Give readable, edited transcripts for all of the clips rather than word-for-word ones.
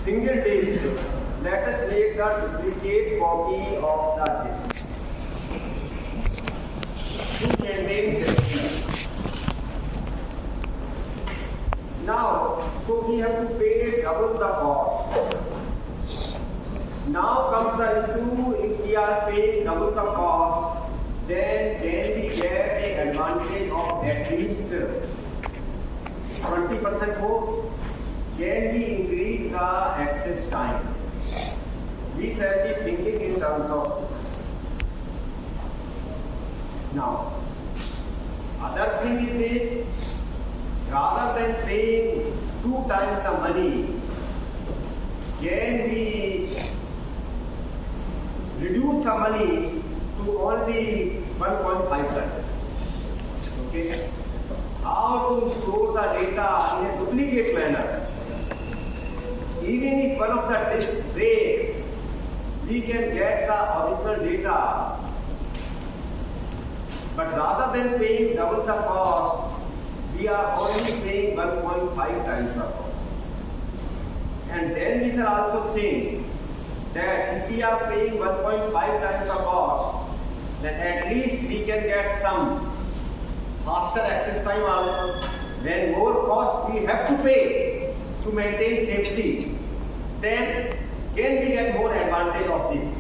single disk, let us make the duplicate copy of the disk to maintain this. Now, so we have to pay double the cost. Now comes the issue, if we are paying double the cost, then can we get an advantage of at least 20% more? Can we increase the access time? We shall be thinking in terms of this. Now, other thing is this, rather than paying 2 times the money, can we reduce the money to only 1.5 times? Okay. How to store the data in a duplicate manner? Even if one of the disks breaks, we can get the original data. But rather than paying double the cost, we are only paying 1.5 times the cost. And then we shall also think that if we are paying 1.5 times the cost, then at least we can get some faster access time also. When more cost we have to pay to maintain safety, then can we get more advantage of this?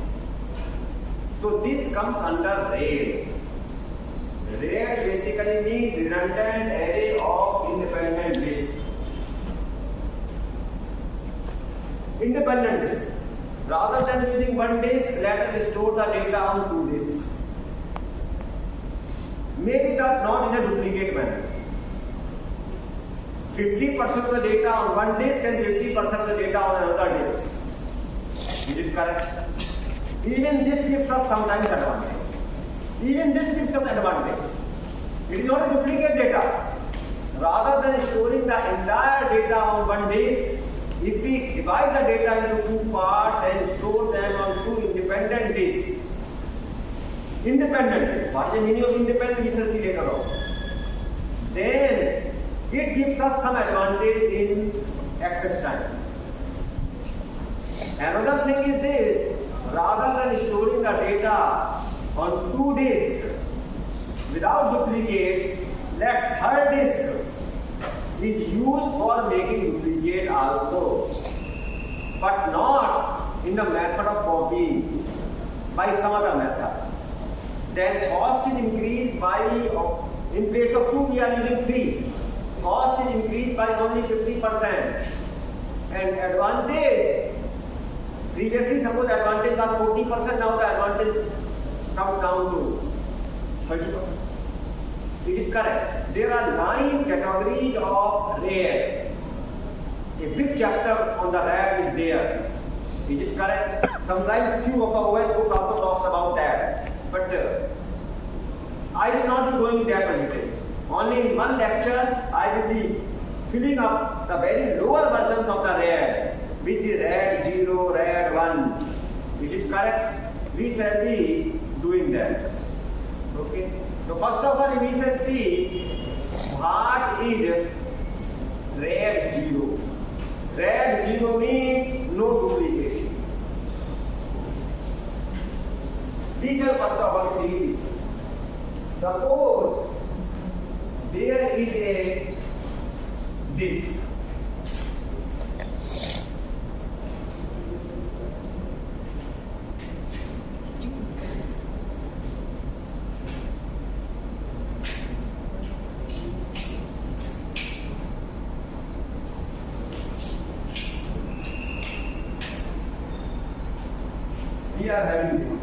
So this comes under RAID. RAID basically means redundant array of independent disks. Independent disk. Rather than using one disk, let us store the data on 2 disks. Maybe that not in a duplicate manner. 50% of the data on one disk and 50% of the data on another disk. Is it correct? Even this gives us sometimes advantage. Even this gives us advantage. It is not a duplicate data. Rather than storing the entire data on one disk, if we divide the data into 2 parts and store them on 2 independent disks. Independent disk. What is the meaning of independent? We shall see later on. Then it gives us some advantage in access time. Another thing is this, rather than storing the data on 2 disks without duplicate, let third disk is used for making duplicate also, but not in the method of copying, by some other method. Then cost is increased by, in place of 2 we are using 3. Cost is increased by only 50%. And advantage, previously suppose advantage was 40%, now the advantage comes down to 30%. It is correct. There are 9 categories of RAID. A big chapter on the RAID is there. Is it correct? Sometimes few of the OS books also talks about that. But I will not be going that much detail. Only in one lecture I will be filling up the very lower versions of the RAID, which is RAID 0, RAID 1. Is it correct? We shall be doing that. Okay. So first of all, we shall see what is RAID 0. RAID 0 means no duplication. We shall first of all see this. Suppose there is a disk. We are having this.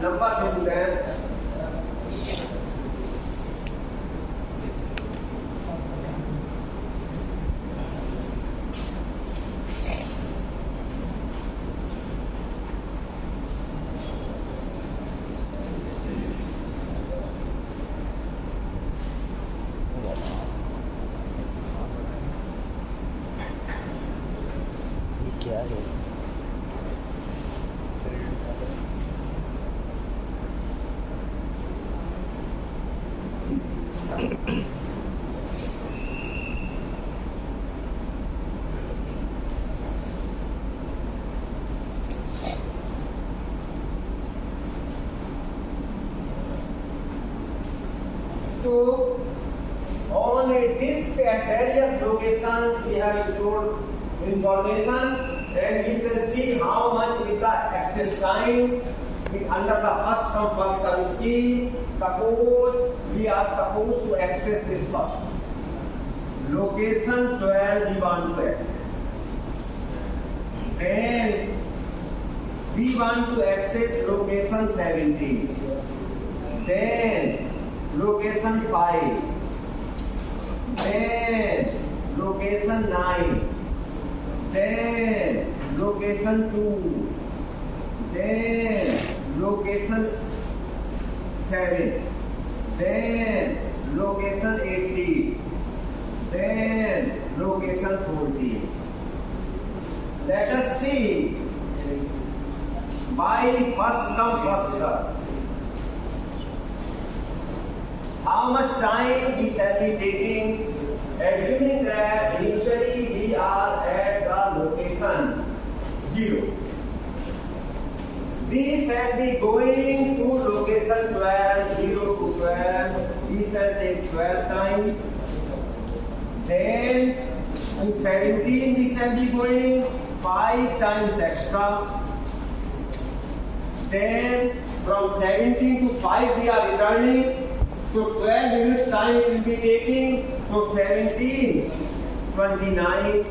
numbers into them. क्या है So, on a disk at various locations, we have stored information, and we shall see how much is the access time under the first come first serve scheme. Suppose we are supposed to access this first location 12, we want to access. Then we want to access location 17. Then location 5, then location 9, then location 2, then location 7, then location 18, then location 14. Let us see by first come first serve. How much time we shall be taking, assuming that initially we are at the location 0. We shall be going to location 12, 0 to 12. We shall take 12 times. Then to 17 we shall be going 5 times extra. Then from 17 to 5 we are returning. So 12 minutes time it will be taking. So 17, 29.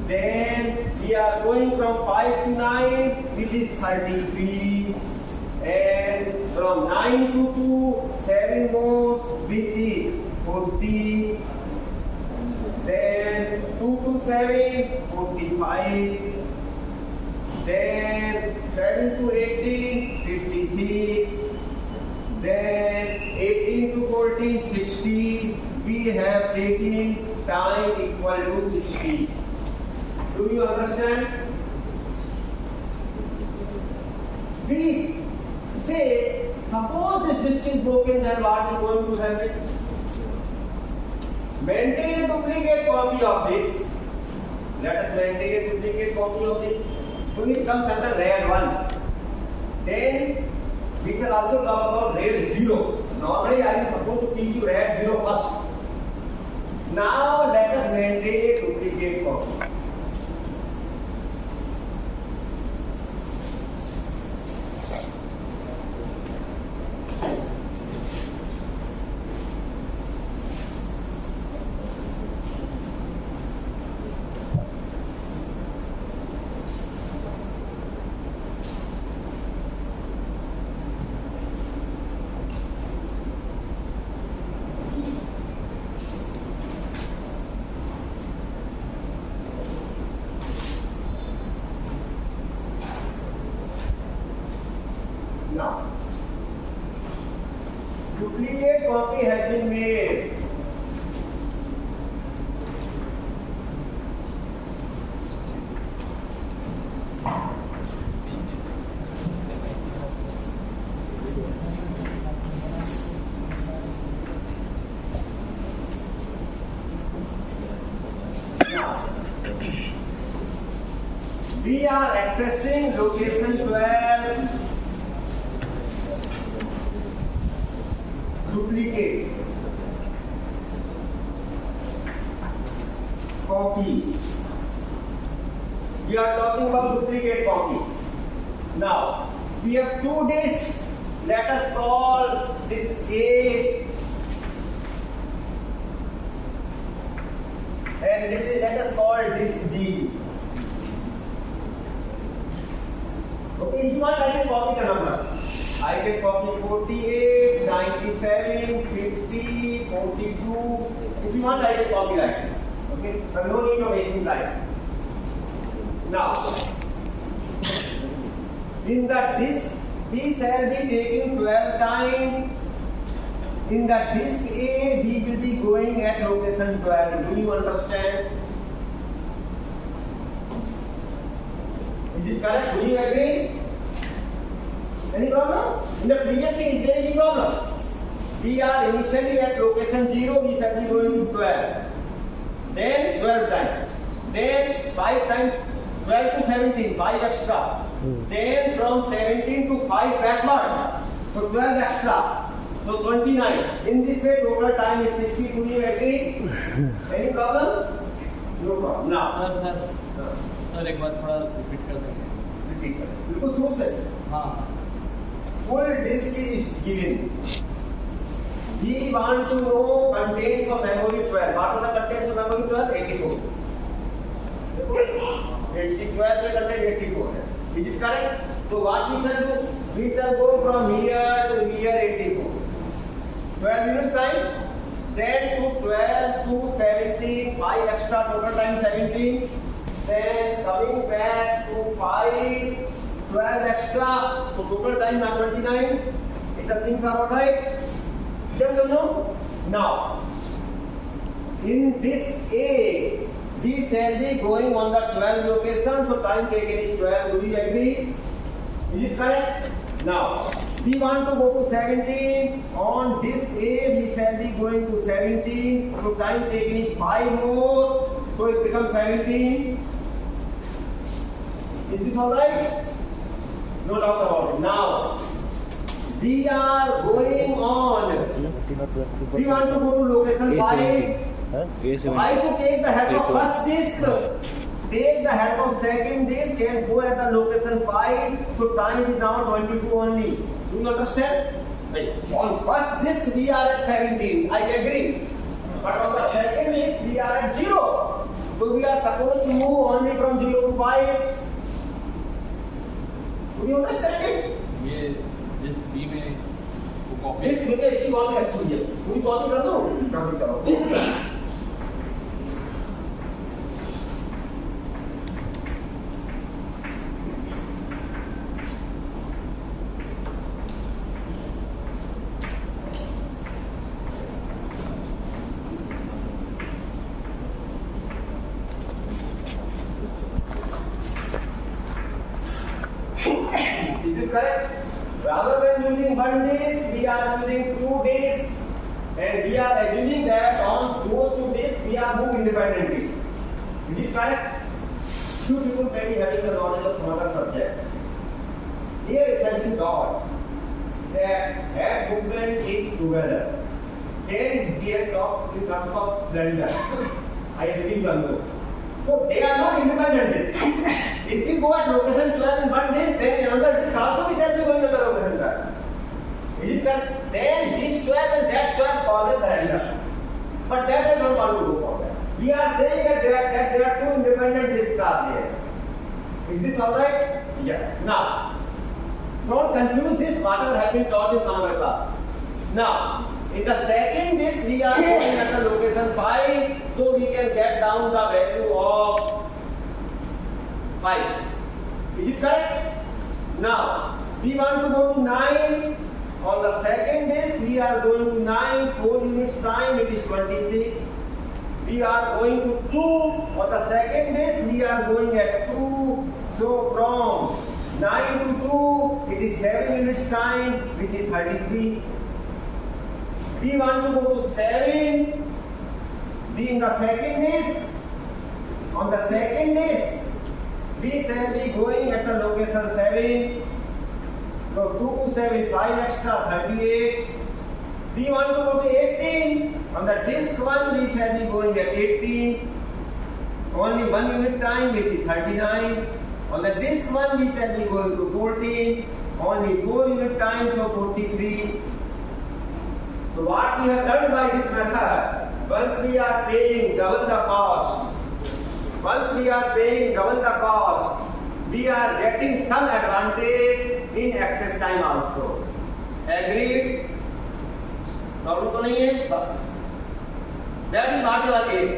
Then we are going from 5 to 9, which is 33. And from 9 to 2, 7 more, which is 40. Then 2 to 7, 45. Then 7 to 18, 56. Then 18 to 14, 60. We have taken time equal to 60. Do you understand? We say, suppose this disk is broken, then what is going to happen? Maintain a duplicate copy of this. Let us maintain a duplicate copy of this. So it comes under RAID 1. Then we shall also talk about RAID 0. Normally I am supposed to teach you RAID 0 first. Now let us maintain a duplicate copy. Now, duplicate copy has been made. Now, we are accessing location 12. Duplicate copy. We are talking about duplicate copy. Now we have 2 disks. Let us call disk A and let us call disk B. Okay, if you want, I can copy the numbers. I can copy 48, 97, 50, 42. If you want, I can copy like this. Okay, but no need of wasting time. Now, in the disk, we shall be taking 12 times. In the disk A, we will be going at location 12. Do you understand? Is it correct? Do you agree? Any problem? In the previous case, is there any problem? We are initially at location 0, we shall be going to 12. Then 12 times. Then 5 times 12 to 17, 5 extra. Then from 17 to 5 backward. So 12 extra. So 29. In this way, total time is 60. Do you agree? Any problem? No problem. Now. Sir एक बार थोड़ा repeat कर देंगे. Repeat. बिल्कुल सोच से. हाँ. Full disk is given. We want to know contents of memory 12. What are the contents of memory 12? 84. 12 will contain 84. Is it correct? So what we shall do? We shall go from here to here 84. 12 units time. Then to 12 to 17, 5 extra, total time 17. Then coming back to 5, 12 extra, so total time now 29. Is the things are alright? Yes or no? Now, in this A, we shall be going on the 12 location, so time taken is 12. Do you agree? Is it correct? Now, we want to go to 17. On this A, we shall be going to 17, so time taken is 5 more, so it becomes 17. Is this alright? No doubt about it. Now, we are going on. We want to go to location 5. Why to take the help of first disk? Take the help of second disk and go at the location 5. So time is now 22 only. Do you understand? On first disk we are at 17. I agree. But on the second disk we are at 0. So we are supposed to move only from 0 to 5. Do you understand it? ये जिस B में copy इस में इसकी copy रखी हुई है. पूरी कॉपी कर दो. कॉपी चलो. Is this correct? Rather than using one disk, we are using 2 disks, and we are assuming that on those 2 disks we are moved independently. Is it correct? Few people may be having the knowledge of some other subject. Here it has been taught that head movement is together. Then we have talked in terms of cylinder. I have seen the notes. So they are not independent disks. If we go at location 12 in one disk, then another disk also is going to the location 12. Is it correct? Then this 12 and that 12 always surrender. But that I don't want to go for that. We are saying that there are 2 independent disks are there. Is this alright? Yes. Now, don't confuse this whatever has been taught in some other class. Now, in the second disk we are going at the location 5, so we can get down the value of 5. Is it correct? Now, we want to go to 9. On the second disk, we are going to 9, 4 units time, it is 26. We are going to 2. On the second disk, we are going at 2. So, from 9 to 2, it is 7 units time, which is 33. We want to go to 7. We in the second disk. On the second disk, we shall be going at the location 7. So 2 to 7, 5 extra, 38. We want to go to 18. On the disk 1, we shall be going at 18. Only 1 unit time, which is 39. On the disk 1, we shall be going to 14. Only 4 unit time, so 43. So what we have done by this method, once we are paying double the cost, we are getting some advantage in access time also. Agreed? Problem तो नहीं है? बस that is what your aim.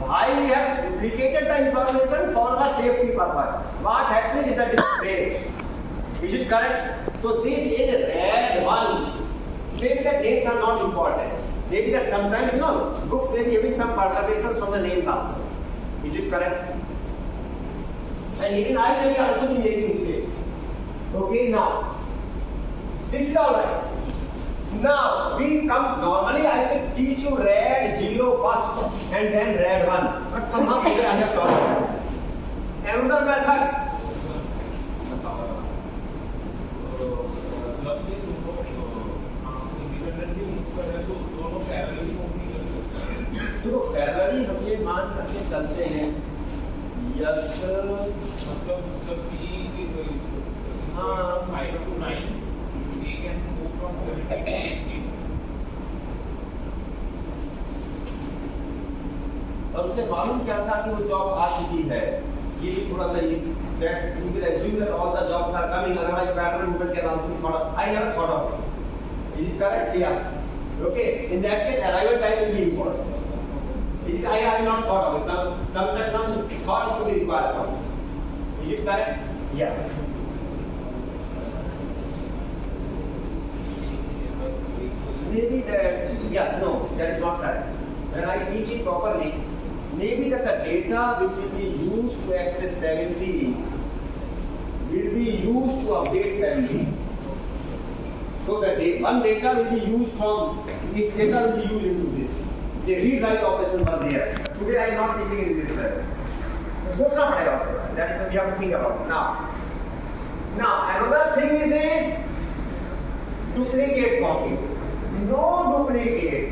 Why we have duplicated the information for the safety purpose? What happens if the disk breaks? Is it correct? So this is red one. Maybe the names are not important. Maybe that sometimes books may be having some perturbations from the names also. Is it correct? And even I may also be making mistakes. Okay, now this is all right. Now we come. Normally I should teach you red 0 first and then red 1. But somehow today I have taught another method. जब ये तुमको similarly move कर रहे हैं तो दोनों parallelly move नहीं कर सकते. देखो पैरेलली हम ये मान रखे चलते हैं. यस मतलब जब B हाँ 5 to 9 A can move from 17 to 18. और उससे मालूम क्या था कि वो जॉब आ चुकी है. ये भी थोड़ा सा ये that you will assume that all the jobs are coming, otherwise parallel movement can also be thought of. I never thought of it. Is it correct? Yes. Okay. In that case, arrival time will be important. I have not thought of it. Some thought is to be required from it. Is it correct? Yes. Maybe that, yes, no, that is not correct. When I teach it properly, maybe that the data which will be used to access 70 will be used to update 70. So that one data will be used from, this data will be used into this. The read-write operations are there. Today I am not teaching in this level. सोचना पड़ेगा उसके बाद. That is what we have to think about now. Now another thing is this duplicate copy. No duplicate.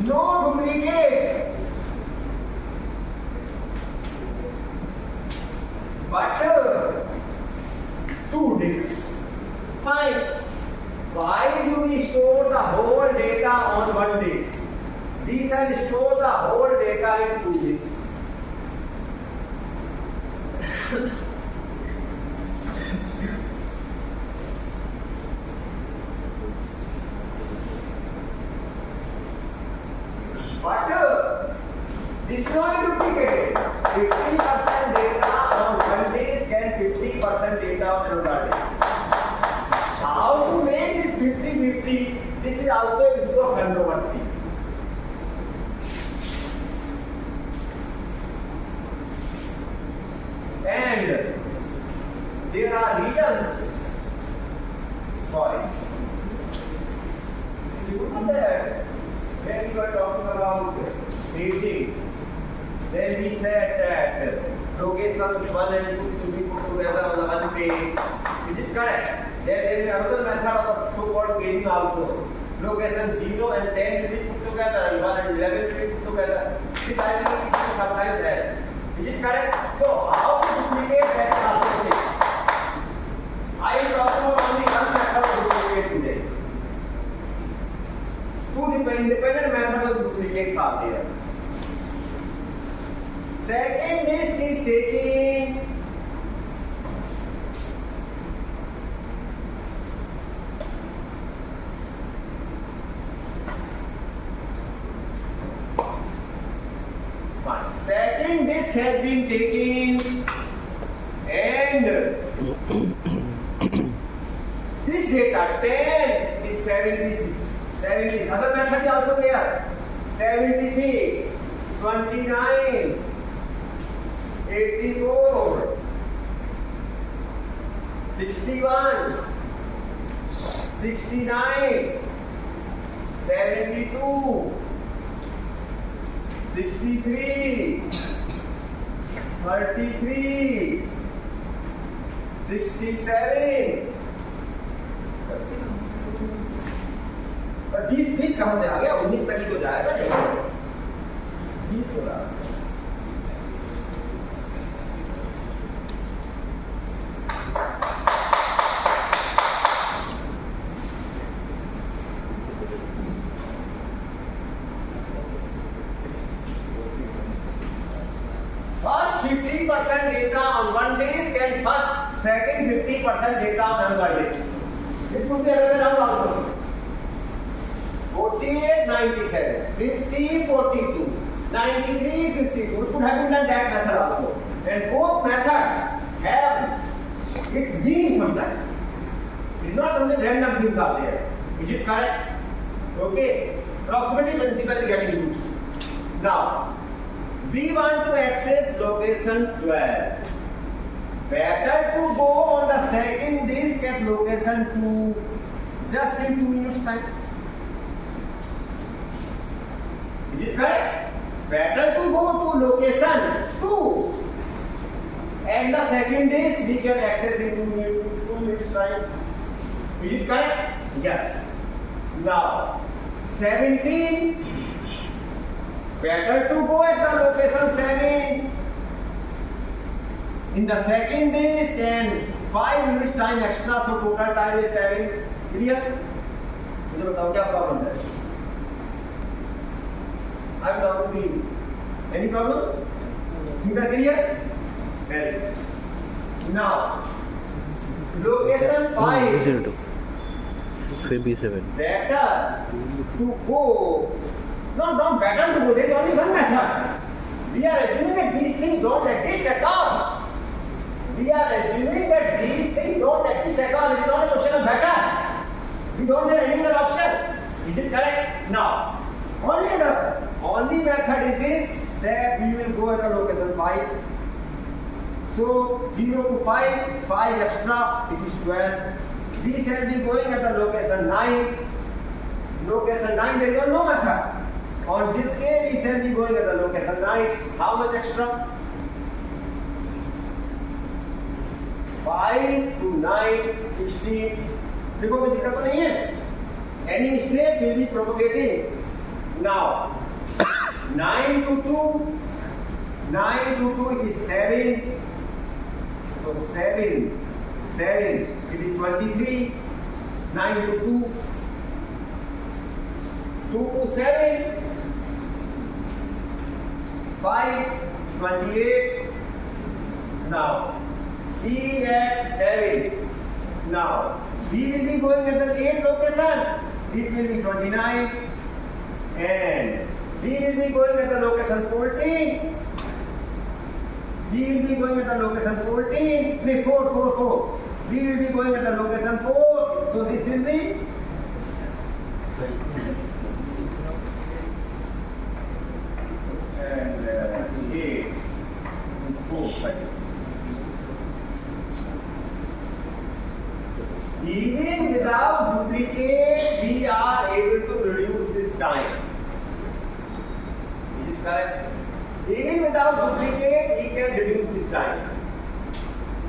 No duplicate. But two disks. Fine. Why do we store the whole data on one disk? We shall store the whole data in two disks. But this is not duplicated. 50% data on one disk and 50% data on another disk. How to make this 50-50? This is also a issue of controversy. And there are reasons for it. You know that when we were talking about Beijing, then we said that locations 1 and 2 should be put together on the one page. Is it correct? There is another method of so-called paging also. Location 0 and 10 will be put together, and 1 and 11 will be put together. This I will teach you sometimes has. Is it correct? So how to duplicate that is also a thing. I will talk about only one method of duplicate today. Two independent methods of duplicates are there. Second disk is taking second disk has been taken and this data 10 is 76. 70. Other method is also there. 76, 29, 84, 61, 69, 72, 63, 33, 67. और 20 कहाँ से आ गया? 19 तक ही तो जाएगा ये 20 हो रहा है। First first 50% data on one disk and second 50% data on another disk. It could be another round also. 48, 97, 50, 42, 93, 52. We could have been done that method also. And both methods have its meaning sometimes. It's not something random things are there. Is it correct? Okay. Proximity principle is getting used. Now, we want to access location 12. Better to go on the second disk at location 2 just in 2 minutes time. Is it correct? Better to go to location 2 and the second disk we can access in 2 minutes time. Is it correct? Yes. Now, 17. Better to go at the location 7 in the second disk and 5 minutes time extra, so total time is 7. Clear? मुझे बताओ क्या problem है? I am talking to you. Any problem? Things are clear? Very good. Now, location 5. फिर B7. Better to go. No, not better to go. There is only one method. We are assuming that these things don't exist at all. We are assuming that these things don't exist at all. It is not a question of better. We don't have any other option. Is it correct? Now, only method is this, that we will go at the location 5. So 0 to 5, 5 extra, it is 12. We shall be going at the location 9. Location 9, there is no method. On this case, we shall be going at the location 9. How much extra? 5 to 9, 16. देखो कोई दिक्कत तो नहीं है. Any mistake will be propagating. Now, 9 to 2, 9 to 2, it is 7. So 7, it is 23. 9 to 2, 2 to 7, 5, 28. Now, E at 7. Now, we will be going at the 8th location. It will be 29. And we will be going at the location 14. We will be going at the location 14. No, 4. We will be going at the location 4. So this will be and 8 and 4. Even without duplicate, we are able to reduce this time. Is it correct? Even without duplicate, we can reduce this time.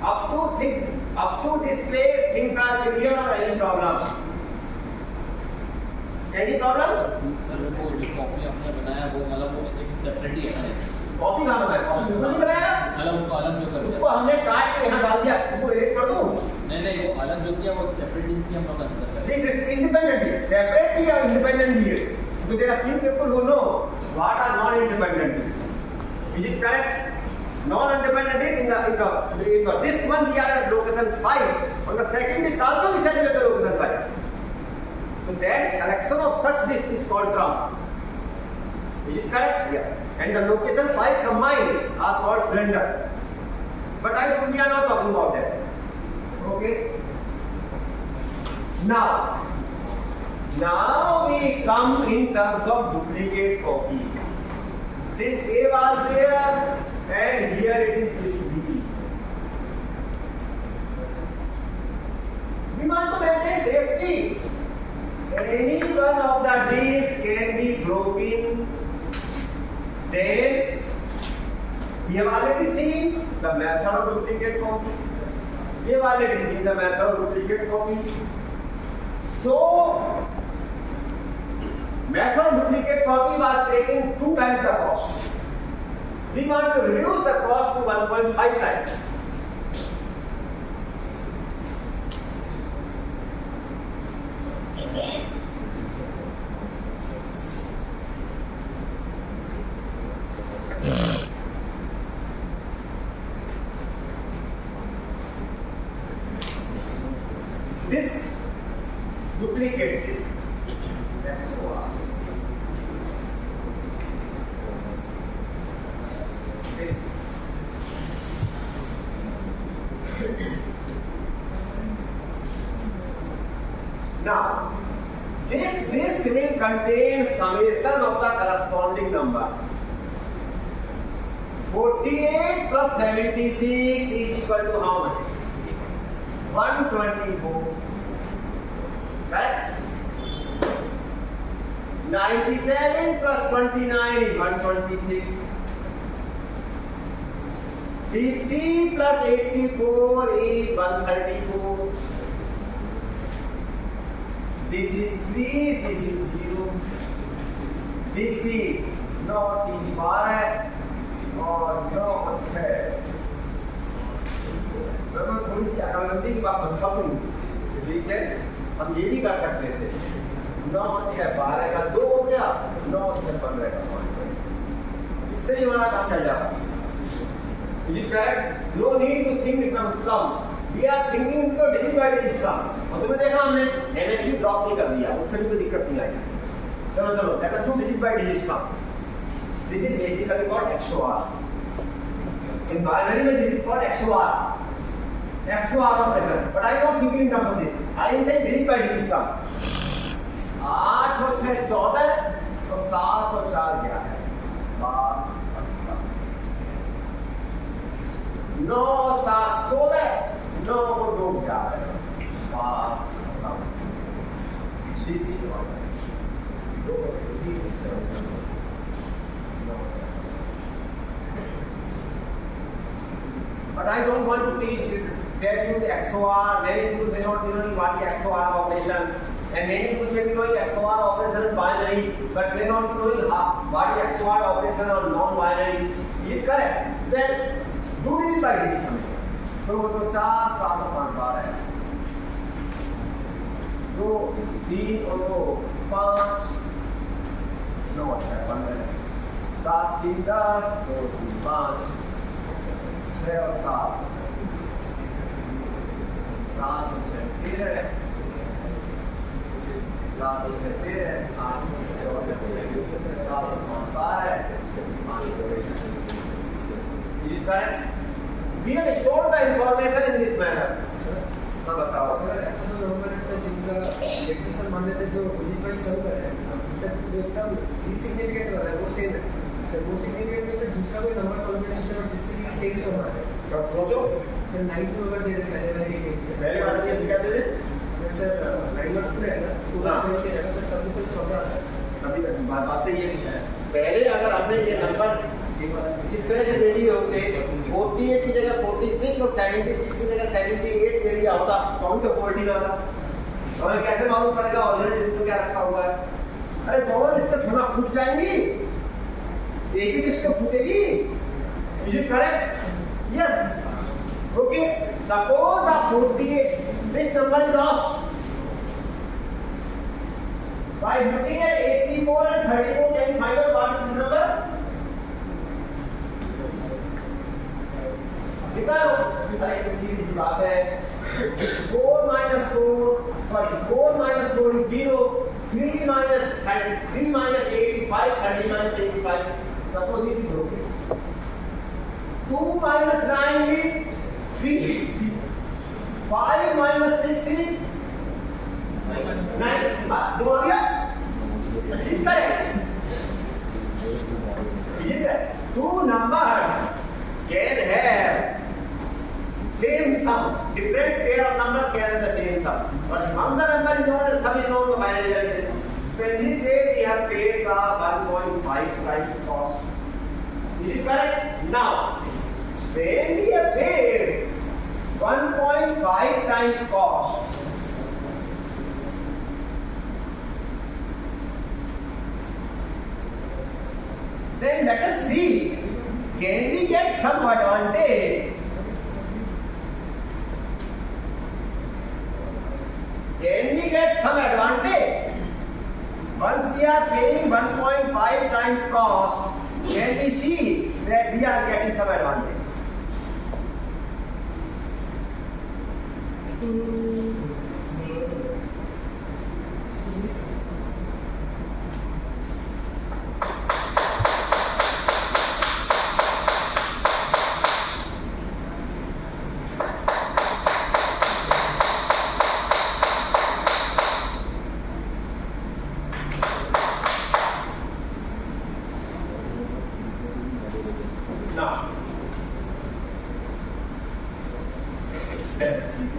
Up to this place, things are clear or any problem? Any problem? वो जो copy आपने बनाया वो मतलब वो जैसे कि separate ही है ना. कॉपी कहाँ बनाया? कॉपी नहीं बनाया? मतलब उसको अलग जो करते उसको हमने काट के यहाँ डाल दिया. इसको erase कर दूँ? नहीं वो अलग जो किया वो सेपरेट डिस्क हम लोग अंदर कर. This is independently, separately or independently. Because there are few people who know what are non-independent disks. Is it correct? Non-independent disk in the disk one we are at location 5. On the second disk also we set it at the location 5. So that collection of such disks is called drum. Is it correct? Yes. And the location 5 combined are called cylinder. But we are not talking about that. Okay. Now we come in terms of duplicate copy. This A was there and here it is this B. We want to maintain safety. Any one of the disks can be broken. Then we have already seen the method of duplicate copy. We have already seen the method of duplicate copy. So, method of duplicate copy was taking 2 times the cost. We want to reduce the cost to 1.5 times. disk, duplicate disk. XOR. Disk. Now, this disk will contain summation of the corresponding numbers. 48 plus 76 is equal to how much? 124. Correct? 97 plus 29 is 126. 50 plus 84 is 134. This is 3, this is 0. This is 9 3 12 और 9 6. मैं थोड़ी सी accounting की बात बता दूं, ठीक है? हम ये भी कर सकते थे, 9 6 12 का 2 हो गया, 9 6 15 का 5. इससे भी हमारा काम चल जाता. Is it correct? No need to think in terms of sum. We are thinking to digit by digit sum. और तुमने देखा हमने MSU ड्रॉप नहीं कर दिया, उससे भी कोई दिक्कत नहीं आई. चलो चलो, let us do digit by digit sum. This is basically called XOR. In binary में this is called XOR. XOR operation. But I am not thinking in terms of this. I am saying digit by digit sum. 8 और 6 14 और 7 और 4 क्या है? 9 7 16. 9 को 2 क्या है? 5. DC But I don't want to teach that you the XOR. Many people may not be knowing what the XOR operation, and many people may be knowing XOR operation in binary, but may not be knowing what the XOR operation on non-binary. Is it correct? Then do this by division. तो 4 7 5 12 है. 2 3 और 2 5 9 6 15 7 3 10 2 3 5 6 और 7 7 और 6 13 7 और 6 13 8 और 6 14 7 और 5 12 Is it correct? We have stored the information in this manner. हाँ बताओ. अगर ऐसा तो नंबर है जिनका एक्सेशन मान लेते जो डिजिट वाइज सम कर रहे हैं, जो एकदम इनसिग्निफिकेंट वाला है वो सेम है. तो वो सिग्निफिकेंट में से दूसरा कोई नंबर कॉम्बिनेशन और जिसके लिए सेम सम आ रहा है. अब सोचो. फिर 92 अगर दे दें पहले वाले केस में. पहले वाले केस क्या दे दे? सर 92 रहेगा तो वो के जगह पर तब तो 14 आता है. अभी बात से ये है. पहले अगर हमने ये नंबर इस तरह से दे दिए होते, 48 की जगह 46 और 76 की जगह 78 दे दिया होता, तो हम तो 40 आता. हमें कैसे मालूम पड़ेगा ऑलरेडी इसमें क्या रखा हुआ है? अरे दोनों इसका थोड़ा फूट जाएंगी, एक ही डिस्क फूटेगी. Is it correct? Yes. Okay. Suppose आप 48 this number lost by looking at 84 and 34. Can you find out what is this number? निकालो. अरे सीधी सी बात है. 4 minus 4 is 0. 3 minus 8 is 5. 30 minus 8 is 5. Suppose this is broken. 2 minus 9 is 3. 5 minus 6 is 9. दो आ गया. ठीक करें. ठीक है. 2 numbers can have same sum. Different pair of numbers can have the same sum. But another number is known as sum is known to binary. So in this way we have paid the 1.5 times cost. Is it correct? Now, when we have paid 1.5 times cost, then let us see, can we get some advantage? Can we get some advantage? Once we are paying 1.5 times cost, can we see that we are getting some advantage? Web series.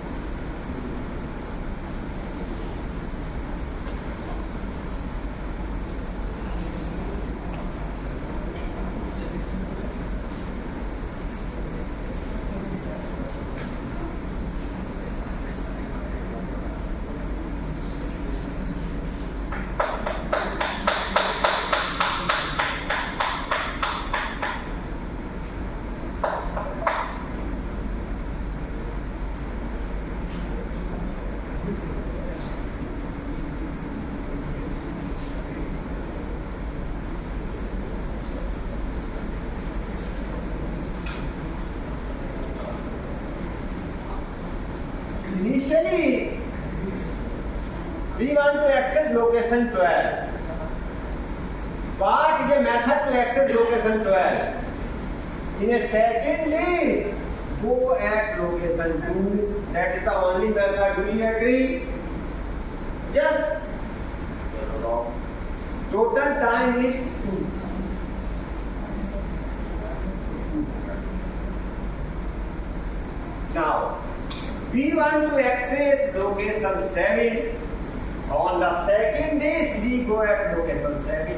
Initially, we want to access location 12. What is a method to access location 12? In a second list, go at location 2. That is the only method. Do you agree? Yes? Total time is 2. Now, we want to access location 7. On the second disk, we go at location 7.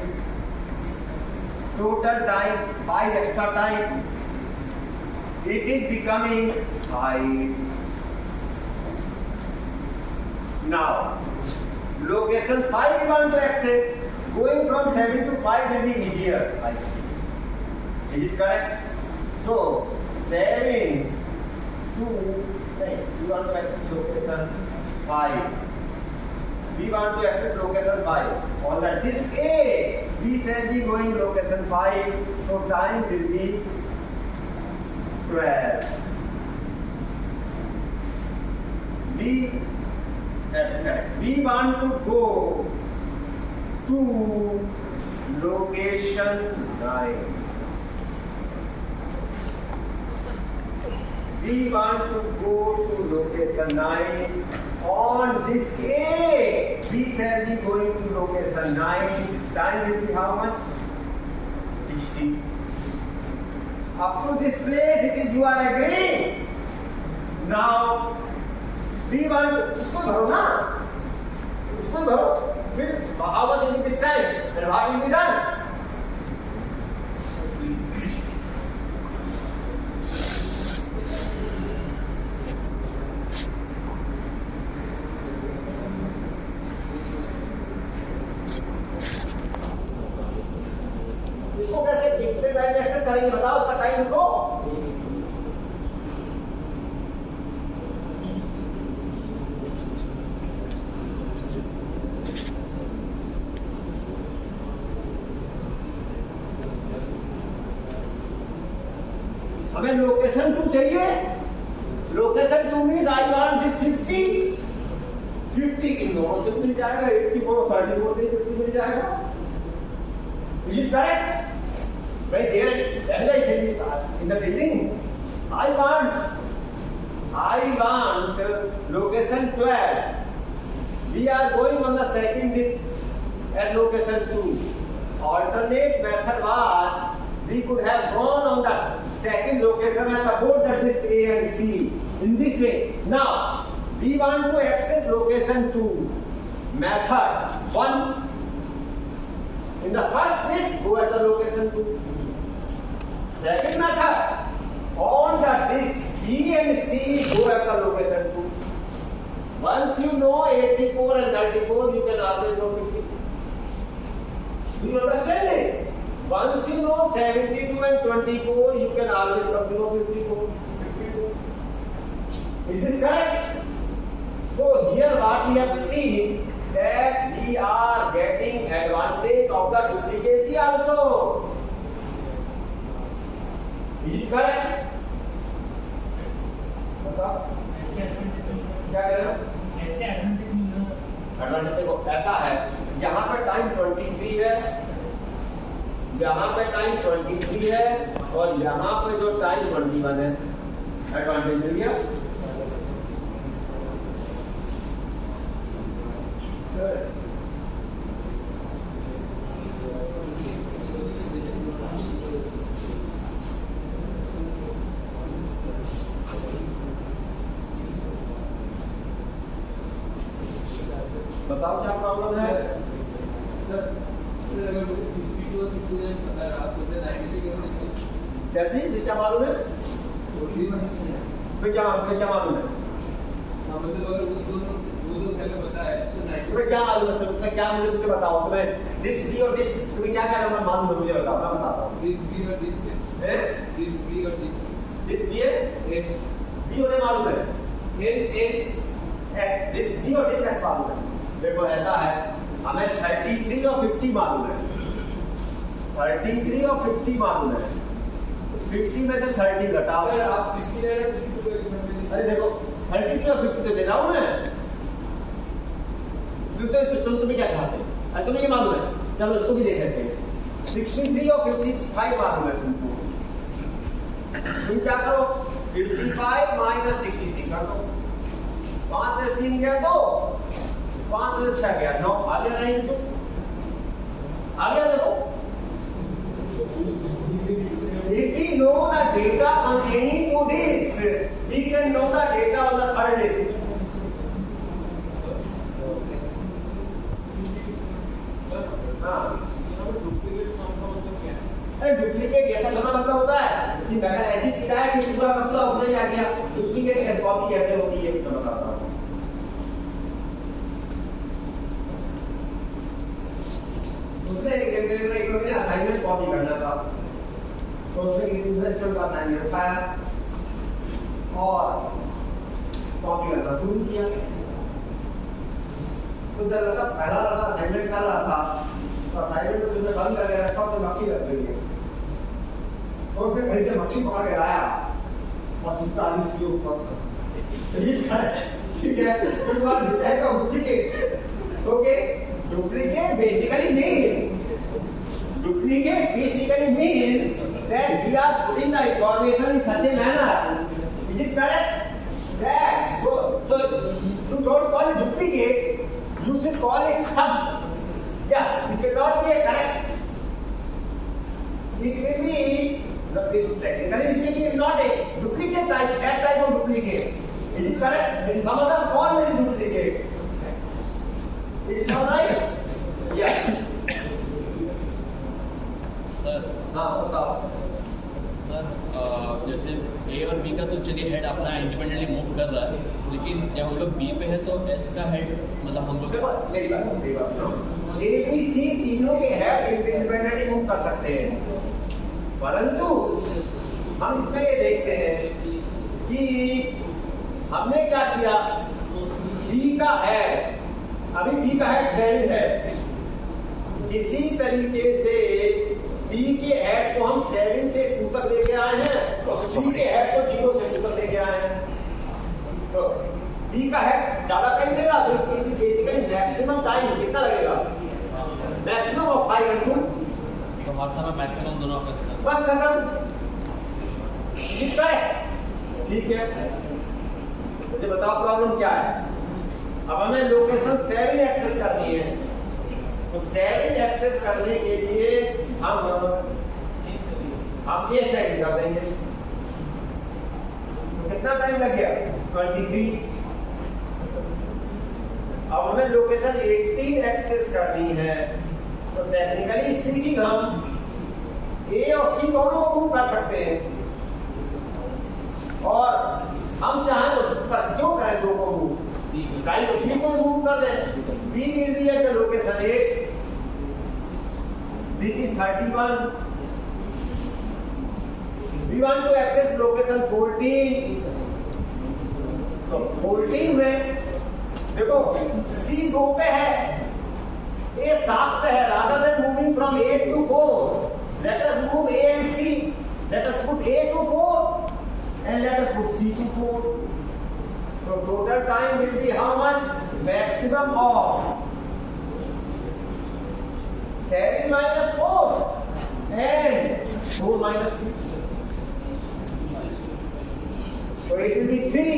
Total time, 5 extra time. It is becoming 5. Now, location 5 we want to access. Going from 7 to 5 will be easier, I think. Is it correct? So, 7 to, we want to access location 5. We want to access location 5. On the disk A, we shall be going location 5. So, time will be 12. That is correct. We want to go to location 9. We want to go to location 9. On disk A, we shall be going to location 9. Time will be how much? 60. Up to this place, it is you are agreeing. Now, we want to, इसको भरो ना, इसको भरो. फिर how much will be this time and what will be done? इसको कैसे कितने time access करेंगे बताओ, उसका टाइम लिखो. हमें लोकेशन 2 चाहिए. Location 2 means I want this 50 इन दोनों से मिल जाएगा. 84 और 34 से 50 मिल जाएगा. Is it correct? When there in the building, I want location 12. We are going on the second disk at location 2. Alternate method was we could have gone on the second location at both the disk A and C in this way. Now we want to access location 2. Method 1. In the first disk, go at the location 2. Second method, on the disk B and C, go at the location 2. Once you know 84 and 34, you can always know 50. Do you understand this? Once you know 72 and 24, you can always come to know 54. Is this correct? So here what we have seen, that we are getting advantage of the duplicacy also. Is it correct? बताओ क्या कह रहे हो? ऐसे advantage नहीं हो. Advantage देखो ऐसा है, यहाँ पे टाइम 23 है, यहाँ पे टाइम 23 है और यहाँ पे जो टाइम 21 है. एडवांटेज मिल गया. सर बताओ क्या प्रॉब्लम है? सर अगर मुझे 52 और 69 पता है, आप बोलते हैं 96 कैसे? कैसे क्या मालूम है? मैं क्या मालूम है? हाँ मतलब अगर उस दोनों पहले पता है तो 90 तुम्हें क्या मालूम है? तुम्हें क्या मुझे बताओ, तुम्हें दिस बी और दिस तुम्हें क्या क्या नंबर मालूम है मुझे बताओ, मैं बताता हूँ। दिस बी और दिस दिस बी और दिस बी है, एस बी उन्हें मालूम है, एस एस दिस बी और दिस एस मालूम है। देखो ऐसा है, हमें 33 और 50 मालूम है, 33 और 50 मालूम है, 50 में से 30 घटाओ। सर आप 69 और 52 को एक मिनट अरे देखो 33 और 50 तो दे रहा हूँ मैं, तुम्हें क्या चाहते हैं? अरे तुम्हें ये मालूम है, चलो इसको भी देख लेते हैं। 63 और 55 मालूम है तुमको, तुम क्या करो 55 माइनस 63 कर दो, 5 में से 3 गया तो 5 में से 6 गया 9 आ गया, नहीं तो आ गया। देखो if we know the data on any two disks, we can know the data on the third disk. हाँ, डुप्लीकेट सम का मतलब क्या है? अरे डुप्लीकेट कैसा करना मतलब होता है कि अगर ऐसी चीज है कि पूरा मसला उसने क्या किया, डुप्लीकेट कॉपी कैसे होती है मैं बताता हूँ। उसने एक असाइनमेंट कॉपी करना था, तो उसने एक दूसरे स्टूडेंट का असाइनमेंट उठाया और कॉपी करना शुरू किया। तो जब लड़का पहला लड़का असाइनमेंट कर रहा था, तो असाइनमेंट को जैसे बंद करके रखा तो मक्खी लग गई है, और उसने घर से मक्खी पकड़ के लाया और चिपका दी इसके ऊपर। ठीक है, एक बार डिसाइड का duplicate. Okay, duplicate basically means that we are putting the information in such a manner. Is it correct? That so you don't call it duplicate, you should call it sum. Yes, it will not be a correct. It will be technically speaking not a duplicate type, that type of duplicate. Is it correct? In some other form it is duplicate. Is it all right? Yes. Sir हाँ बताओ। Sir जैसे ए और B का तो चलिए head अपना independently move कर रहा है, लेकिन जब हम लोग बी पे है तो एस का हेड मतलब हम लोग मेरी बात सुनो, ए बी सी तीनों के हेड इंडिपेंडेंटली मूव कर सकते हैं, परंतु हम इसमें ये देखते हैं कि हमने क्या किया, बी का हेड, अभी बी का हेड 7 है, इसी तरीके से बी के हेड को हम 7 से 2 तक लेके आए हैं, सी के हेड को 0 से 2 तक लेके आए हैं। तो बी का हेड ज्यादा टाइम लेगा, तो इसकी बेसिकली मैक्सिमम टाइम कितना लगेगा, मैक्सिमम ऑफ 5 and 2, तो हमारे में मैक्सिमम दोनों का कितना, बस खत्म। ठीक है, मुझे बताओ प्रॉब्लम क्या है। अब हमें लोकेशन 7 एक्सेस करनी है, तो 7 एक्सेस करने के लिए हम ये सेट कर देंगे, तो कितना टाइम लग गया 23। अब हमें लोकेशन 18 एक्सेस करनी है, तो टेक्निकली स्पीकिंग हम ए और सी दोनों को मूव कर सकते हैं, और हम चाहें तो क्यों करें दो को मूव, टाइम तो सी को मूव कर दें। B will be at the location 8, this is 31, we want to access location 14, तो 14 में देखो C 2 पे है, A 7 पे है, rather than moving from 8 to 4, let us move A and C, let us put A to 4 and let us put C to 4, so total time will be how much, maximum of 7 minus 4 and 4 minus 2. So it will be 3.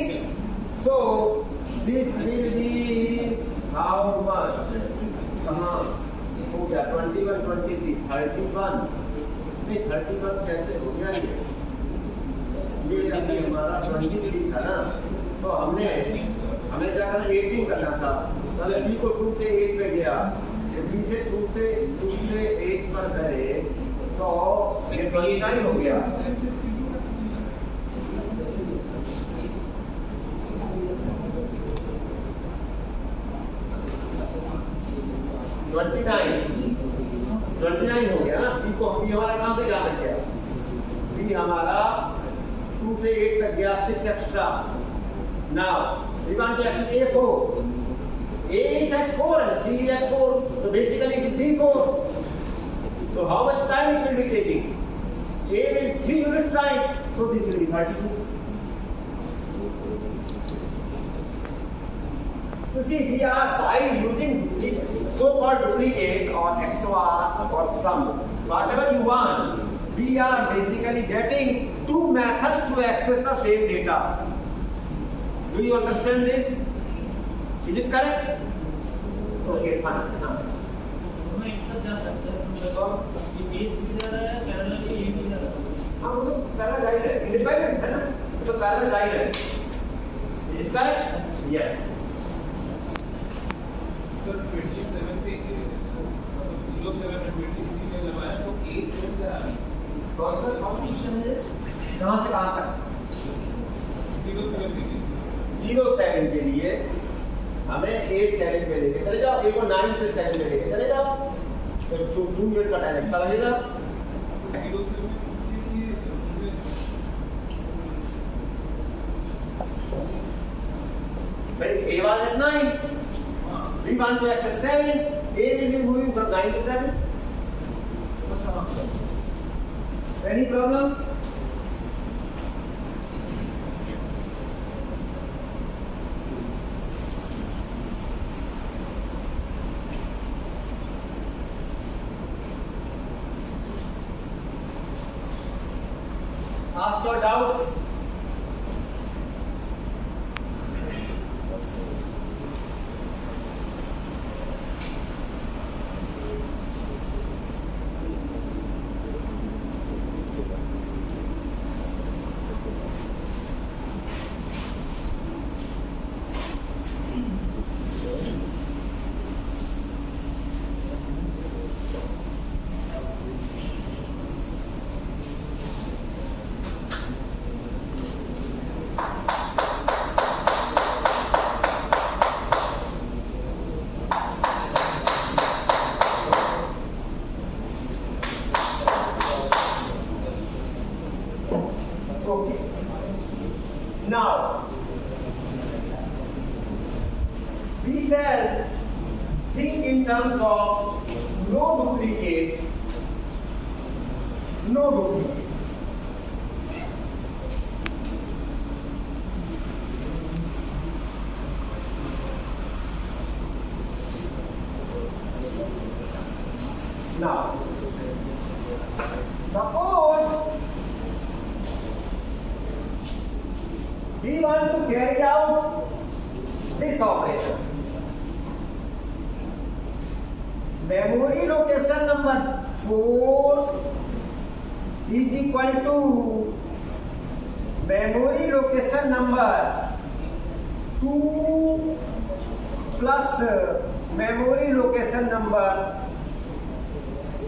So this will be how much? हो गया 21, 23, 31. नहीं 31 कैसे हो गया ये अभी हमारा 23 था ना, तो हमने हमें क्या करना 18 करना था, तो बी को 2 से 8 पे गया, बी से 2 से 8 पर गए तो ये 29 हो गया। ट्वेंटी नाइन हो गया ना। बी को बी हमारा कहां से जाना गया, बी हमारा 2 से 8 तक गया, 6 extra. Now we want to access A4. A is at 4 and C is at 4, so basically it will be 4. So how much time it will be taking? A will 3 units time, so this will be 32. You see, we are by using so-called duplicate or XOR or sum, whatever you want, we are basically getting 2 methods to access the same data. Do you understand this? Is it correct? Okay, fine. दोनों एक साथ जा सकते हैं, मतलब ये base भी जा रहा है, पैरेलल ये भी जा रहा है। हाँ, वो तो सारा जाहिर है, इंडिपेंडेंट है ना, तो सारा जाहिर है। Is it correct? Yes. Sir 27 पे 07 और 23 में लगाया तो A7 का कौन सा कॉम्बिनेशन है? कहाँ से कहाँ तक? 07 पे 07 के लिए हमें A7 पे लेके चले जाओ, A को 9 से 7 पे लेके चले जाओ, तो 2 मिनट का टाइम एक्स्ट्रा लगेगा। 07 भाई A was at 9. We want to access 7. A will be moving from 9 to 7. Any problem? Ask your doubts. Okay. Now, we shall think in terms of no duplicate, no duplicate. Now, suppose we want to carry out this operation. Memory location number 4 is equal to memory location number 2 plus memory location number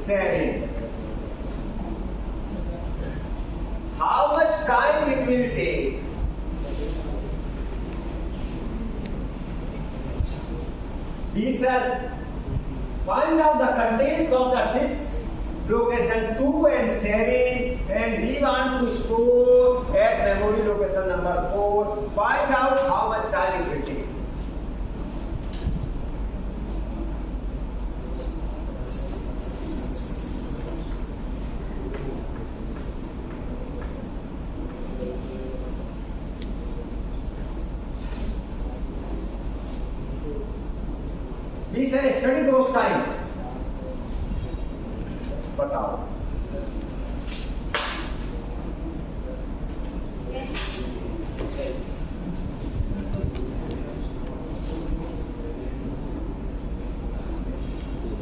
7. How much time it will take? We shall find out the contents of the disk location 2 and 7, and we want to store at memory location number 4. Find out how much time it will take. We shall study those times. बताओ।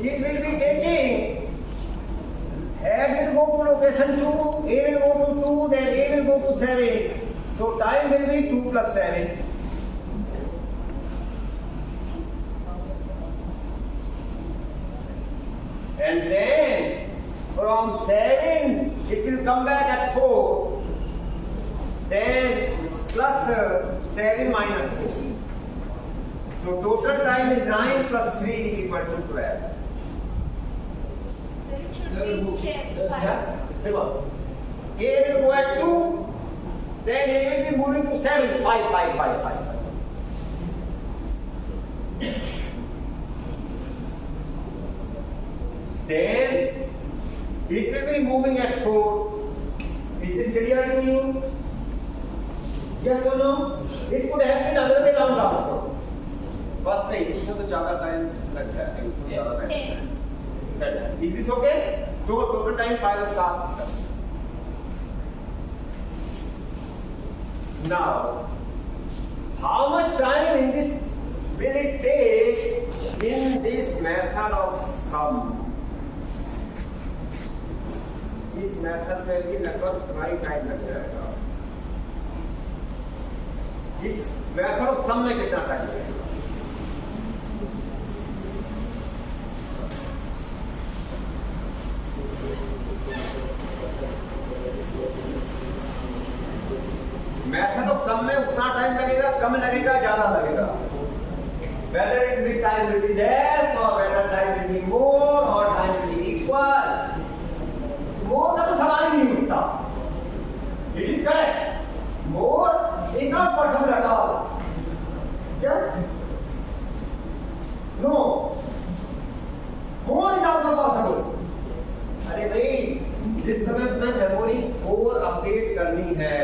It will be taking, head will go to location 2, A will go to 2, then A will go to 7. So time will be 2 plus 7. And then from 7 it will come back at 4. Then plus 7 minus 4. So total time is 9 plus 3 equal to 12. Yeah? देखो, A will go at 2, then A will be moving to 7, 5, 5, 5, 5. Then it will be moving at 4. Is this clear to you? Yes or no? It could have been other way around also. First नहीं, इसमें तो ज़्यादा time लगता है, इसमें ज़्यादा time लगता है. That's it. Is this okay? Total time 5 और 7. Now, how much time in this will it take in this method of sum? इस मेथड में भी लगभग तुम्हारी टाइम लग जाएगा. इस मेथड ऑफ सम में कितना टाइम लगेगा? मेथड ऑफ सम में उतना टाइम लगेगा, कम लगेगा, ज्यादा लगेगा? Whether it will be time will be less or whether time will be more or time will be equal. More का तो सवाल ही नहीं उठता. It is correct. More is not possible at all. Yes? No. More is also possible. अरे भाई, जिस समय तुम्हें मेमोरी 4 अपडेट करनी है,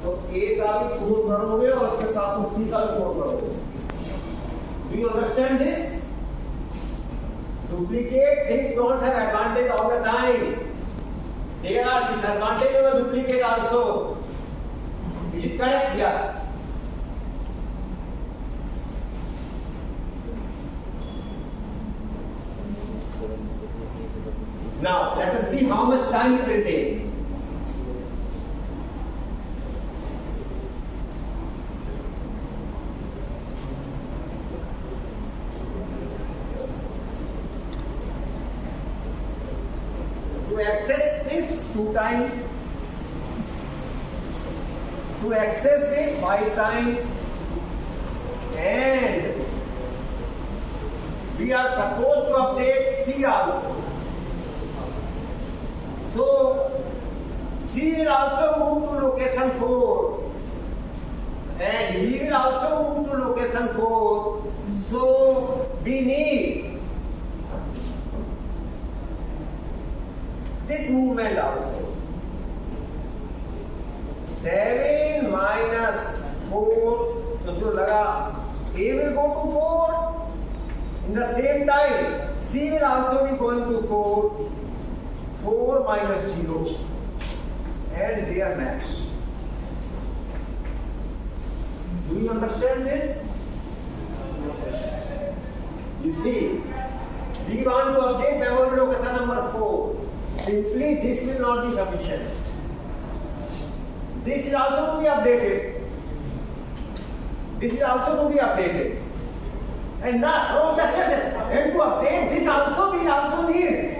तो A का भी 4 करोगे और उसके साथ में C का भी 4 करोगे. Do you understand this? Duplicate things don't have advantage all the time. There are disadvantages of the duplicate also. Is it correct? Yes. Now let us see how much time it will take. To access this 2 times, to access this 5 times, and we are supposed to update C also. So C will also move to location 4 and he will also move to location 4. So we need this movement also. 7 minus 4, तो जो लगा A will go to 4. In the same time, C will also be going to 4. 4 minus 0 and they are matched. Do you understand this? You see, we want to update memory location number 4. Simply this will not be sufficient. This is also to be updated. This is also to be updated. And not, oh yes, and to update this also we also need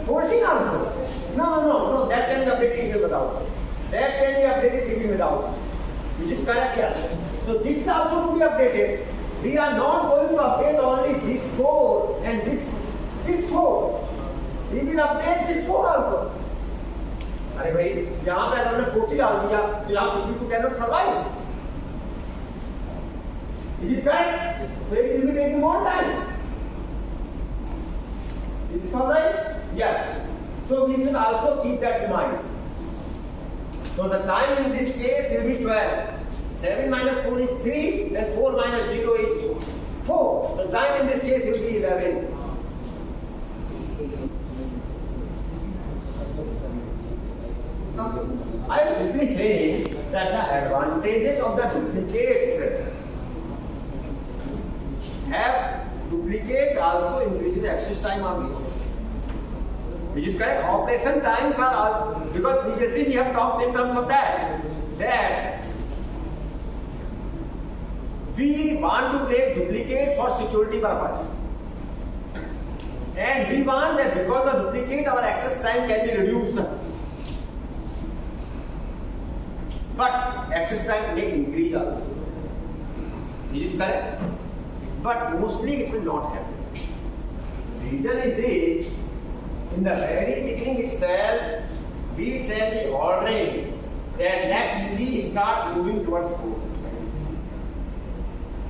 14 also. No, that can be updated even without. That can be updated even without. Which is correct, yes. So this is also to be updated. We are not going to update only this 4 and this 4. We will update this 4 also. अरे भाई, यहाँ पे अगर हमने 40 डाल दिया, तो यहाँ 52 cannot survive. Is it correct? So it will be taking more time. Is this all right? Yes. So we should also keep that in mind. So the time in this case will be 12. 7 minus 4 is 3 and 4 minus 0 is 4. The time in this case will be 11. I am simply saying that the advantages of the duplicates have duplicate also increases access time also. Which is correct. Operation times are also, because previously we have talked in terms of that we want to take duplicate for security purpose. And we want that because of duplicate, our access time can be reduced. But access time may increase also. Is it correct? But mostly it will not happen. Reason is this: in the very beginning itself, we shall be ordering that let C starts moving towards 4.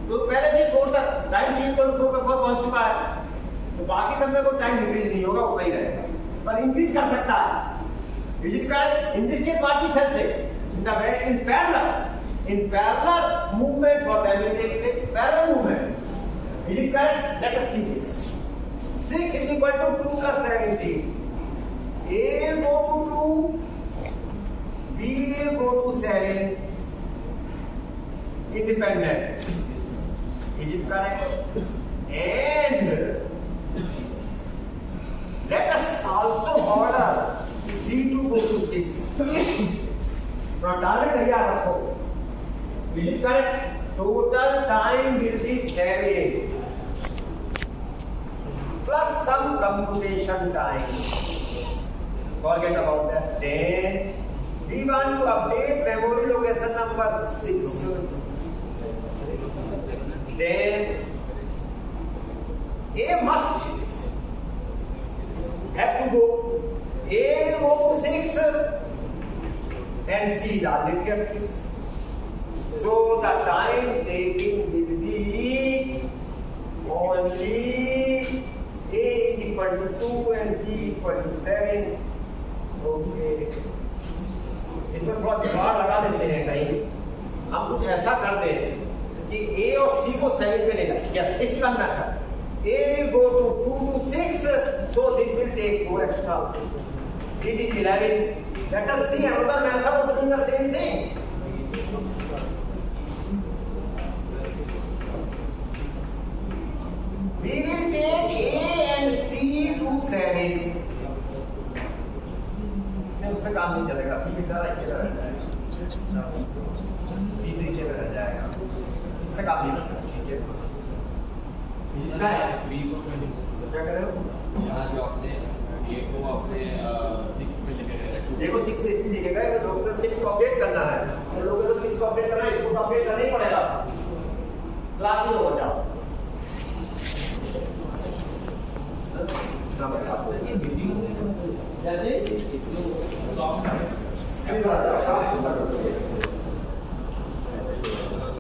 तो पहले से 4 तक time change कर 4 पे 4 पहुंच चुका है, तो बाकी सब में कोई टाइम इंक्रीज नहीं होगा, उतना ही रहेगा, पर इंक्रीज कर सकता है। Is it correct? In this case, what we said say in parallel movement for them will take place, parallel movement. Is it correct? Let us see this. 6 is equal to 2 plus 17. A will go to 2, B will go to 7, independent. Is it correct? And let us also order C to go to 6. Now target here rakho. Is it correct? Total time will be 7 plus some computation time. Forget about that. Then we want to update memory location number 6. Then A must have to go. A will go to 6 and C is already at 6. So the time taking will be only A is equal to 2 and B equal to 7. Okay. इसमें थोड़ा जुगाड़ लगा देते हैं कहीं, हम कुछ ऐसा कर दें कि A और C को 7 पे ले जाए. Yes, this is one method. A will go to 2 to 6, so this will take 4 extra. It is 11. Let us see another method of doing the same thing. We will take A and C to 7. उससे काम नहीं चलेगा, B बेचारा इधर रह जाएगा, B नीचे में रह जाएगा, इससे काम नहीं चलेगा. ठीक है, इसका है B को क्या कर रहे हो? यहाँ जो आपने A को आपने 6 पे लेके गए, देखो 6 पे इसलिए लिखेगा कि लोग से 6 को अपडेट करना है, तो लोगों से 6 को अपडेट करना है, इसको तो अपडेट करना ही पड़ेगा. क्लास में हो जाओ. जैसे